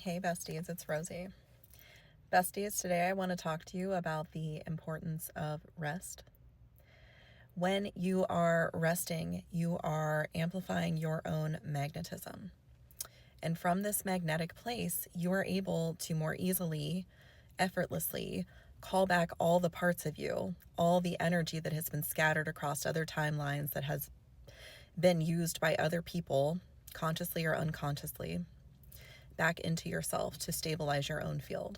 Hey besties, it's Rosie. Besties, today I want to talk to you about the importance of rest. When you are resting, you are amplifying your own magnetism. And from this magnetic place, you are able to more easily, effortlessly call back all the parts of you, all the energy that has been scattered across other timelines, that has been used by other people, consciously or unconsciously, back into yourself to stabilize your own field.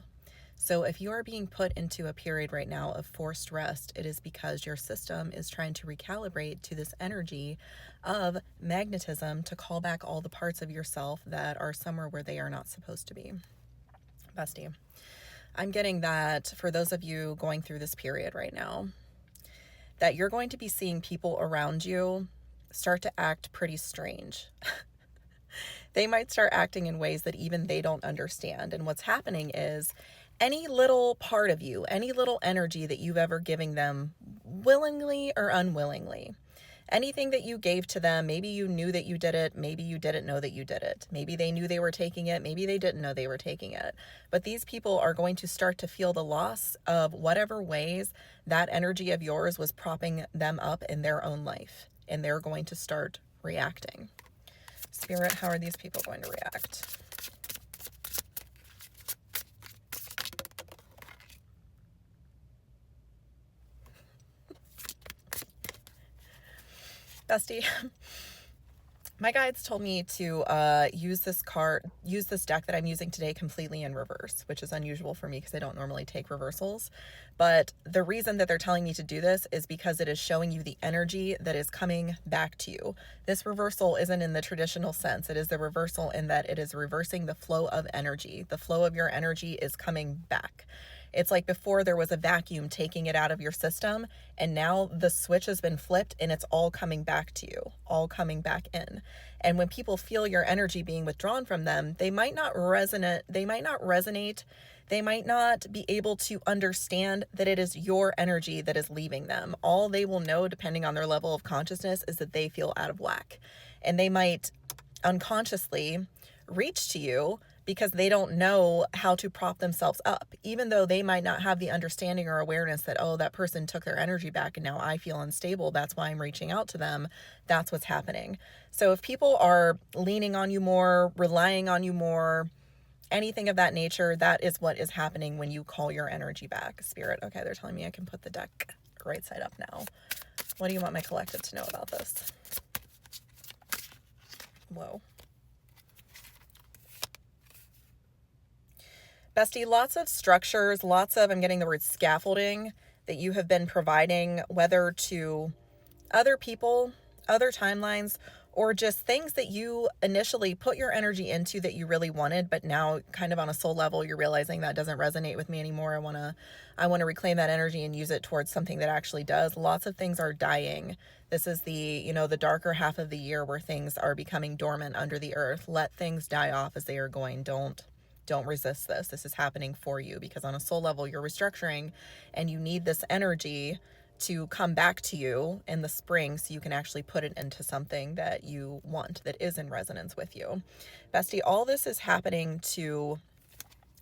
So if you are being put into a period right now of forced rest, it is because your system is trying to recalibrate to this energy of magnetism to call back all the parts of yourself that are somewhere where they are not supposed to be. Bestie, I'm getting that for those of you going through this period right now, that you're going to be seeing people around you start to act pretty strange. They might start acting in ways that even they don't understand. And what's happening is any little part of you, any little energy that you've ever given them, willingly or unwillingly, anything that you gave to them, maybe you knew that you did it, maybe you didn't know that you did it. Maybe they knew they were taking it, maybe they didn't know they were taking it. But these people are going to start to feel the loss of whatever ways that energy of yours was propping them up in their own life. And they're going to start reacting. Spirit, how are these people going to react? Bestie, my guides told me to use this deck that I'm using today completely in reverse, which is unusual for me because I don't normally take reversals. But the reason that they're telling me to do this is because it is showing you the energy that is coming back to you. This reversal isn't in the traditional sense. It is the reversal in that it is reversing the flow of energy. The flow of your energy is coming back. It's like before there was a vacuum taking it out of your system, and now the switch has been flipped and it's all coming back to you, all coming back in. And when people feel your energy being withdrawn from them, they might not resonate, they might not be able to understand that it is your energy that is leaving them. All they will know, depending on their level of consciousness, is that they feel out of whack. And they might unconsciously reach to you because they don't know how to prop themselves up, even though they might not have the understanding or awareness that, oh, that person took their energy back and now I feel unstable. That's why I'm reaching out to them. That's what's happening. So if people are leaning on you more, relying on you more, anything of that nature, that is what is happening when you call your energy back. Spirit, okay, they're telling me I can put the deck right side up now. What do you want my collective to know about this? Whoa. Bestie, lots of structures, I'm getting the word scaffolding that you have been providing, whether to other people, other timelines, or just things that you initially put your energy into that you really wanted, but now kind of on a soul level, you're realizing that doesn't resonate with me anymore. I want to reclaim that energy and use it towards something that actually does. Lots of things are dying. This is the darker half of the year where things are becoming dormant under the earth. Let things die off as they are going. Don't resist this. This is happening for you because on a soul level, you're restructuring and you need this energy to come back to you in the spring so you can actually put it into something that you want, that is in resonance with you. Bestie, all this is happening to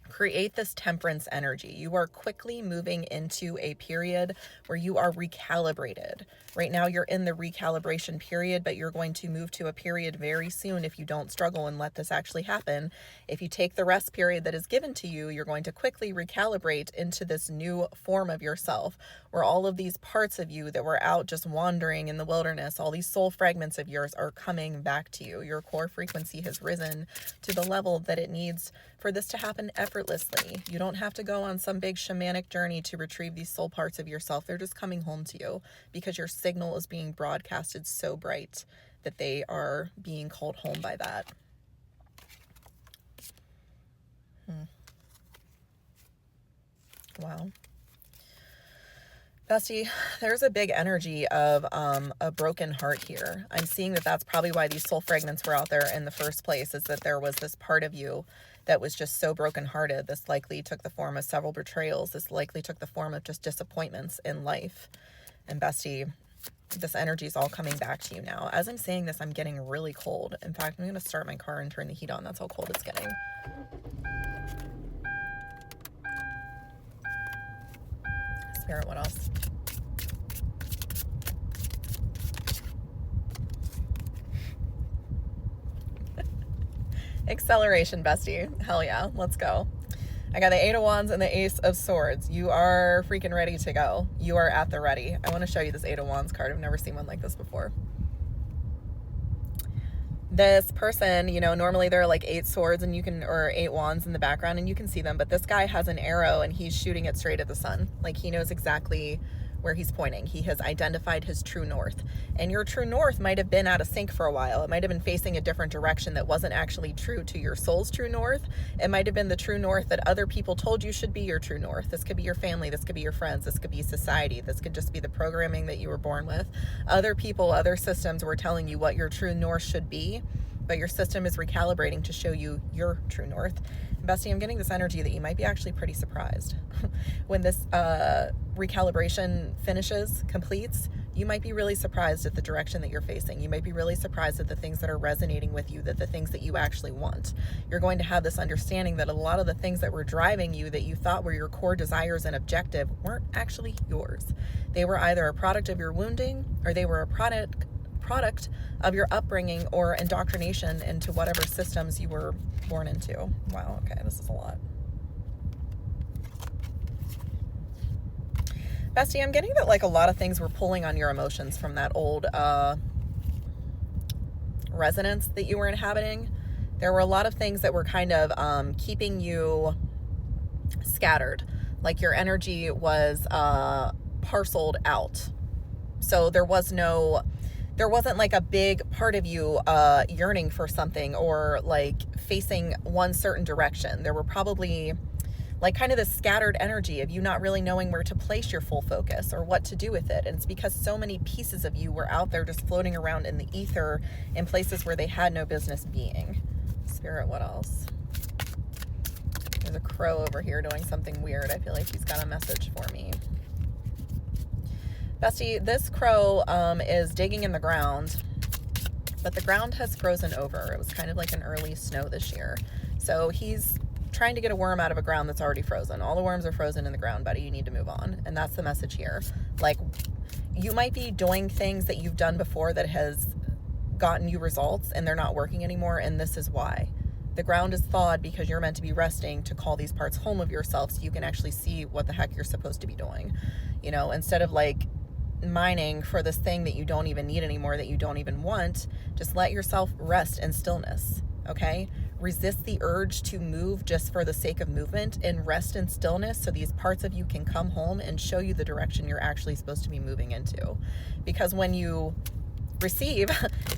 create this temperance energy. You are quickly moving into a period where you are recalibrated. Right now you're in the recalibration period, but you're going to move to a period very soon if you don't struggle and let this actually happen. If you take the rest period that is given to you, you're going to quickly recalibrate into this new form of yourself, where all of these parts of you that were out just wandering in the wilderness, all these soul fragments of yours are coming back to you. Your core frequency has risen to the level that it needs for this to happen effortlessly. You don't have to go on some big shamanic journey to retrieve these soul parts of yourself. They're just coming home to you because your signal is being broadcasted so bright that they are being called home by that. Wow. Bestie, there's a big energy of a broken heart here. I'm seeing that that's probably why these soul fragments were out there in the first place, is that there was this part of you that was just so brokenhearted. This likely took the form of several betrayals. This likely took the form of just disappointments in life. And Bestie, this energy is all coming back to you now. As I'm saying this, I'm getting really cold. In fact, I'm going to start my car and turn the heat on. That's how cold it's getting. Spirit, what else? Acceleration, bestie. Hell yeah, let's go. I got the Eight of Wands and the Ace of Swords. You are freaking ready to go. You are at the ready. I want to show you this Eight of Wands card. I've never seen one like this before. This person, you know, normally there are like 8 swords and you can, or 8 wands in the background and you can see them, but this guy has an arrow and he's shooting it straight at the sun. Like he knows exactly where he's pointing. He has identified his true north. And your true north might have been out of sync for a while. It might have been facing a different direction that wasn't actually true to your soul's true north. It might have been the true north that other people told you should be your true north. This could be your family. This could be your friends. This could be society. This could just be the programming that you were born with. Other people, other systems were telling you what your true north should be, but your system is recalibrating to show you your true north. And bestie, I'm getting this energy that you might be actually pretty surprised. When this recalibration completes, you might be really surprised at the direction that you're facing. You might be really surprised at the things that are resonating with you, that the things that you actually want. You're going to have this understanding that a lot of the things that were driving you, that you thought were your core desires and objective, weren't actually yours. They were either a product of your wounding, or they were a product of your upbringing or indoctrination into whatever systems you were born into. Wow, okay, this is a lot. Bestie, I'm getting that like a lot of things were pulling on your emotions from that old resonance that you were inhabiting. There were a lot of things that were kind of keeping you scattered. Like your energy was parceled out. So there wasn't like a big part of you yearning for something or like facing one certain direction. There were probably like kind of this scattered energy of you not really knowing where to place your full focus or what to do with it. And it's because so many pieces of you were out there just floating around in the ether in places where they had no business being. Spirit, what else? There's a crow over here doing something weird. I feel like he's got a message for me. Bestie, this crow is digging in the ground, but the ground has frozen over. It was kind of like an early snow this year. So he's trying to get a worm out of a ground that's already frozen. All the worms are frozen in the ground, buddy. You need to move on. And that's the message here. Like, you might be doing things that you've done before that has gotten you results and they're not working anymore. And this is why. The ground is thawed because you're meant to be resting to call these parts home of yourself so you can actually see what the heck you're supposed to be doing. You know, instead of like mining for this thing that you don't even need anymore, that you don't even want, just let yourself rest in stillness. Okay? Resist the urge to move just for the sake of movement and rest in stillness so these parts of you can come home and show you the direction you're actually supposed to be moving into. Because when you receive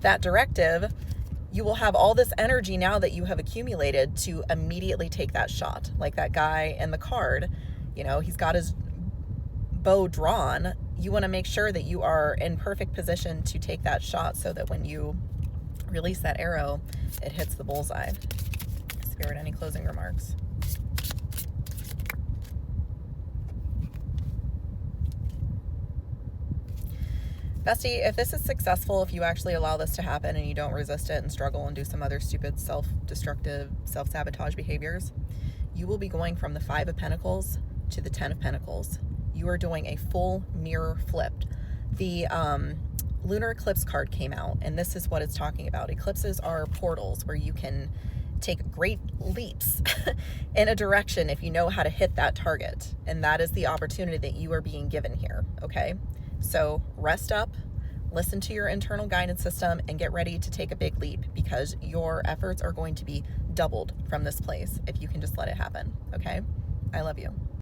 that directive, you will have all this energy now that you have accumulated to immediately take that shot. Like that guy in the card, you know, he's got his bow drawn. You want to make sure that you are in perfect position to take that shot so that when you release that arrow, it hits the bullseye. Spirit, any closing remarks? Bestie, if this is successful, if you actually allow this to happen and you don't resist it and struggle and do some other stupid self-destructive, self-sabotage behaviors, you will be going from the 5 of Pentacles to the 10 of Pentacles. You are doing a full mirror flip. The lunar eclipse card came out, and this is what it's talking about. Eclipses are portals where you can take great leaps in a direction if you know how to hit that target. And that is the opportunity that you are being given here, okay? So rest up, listen to your internal guidance system, and get ready to take a big leap because your efforts are going to be doubled from this place if you can just let it happen, okay? I love you.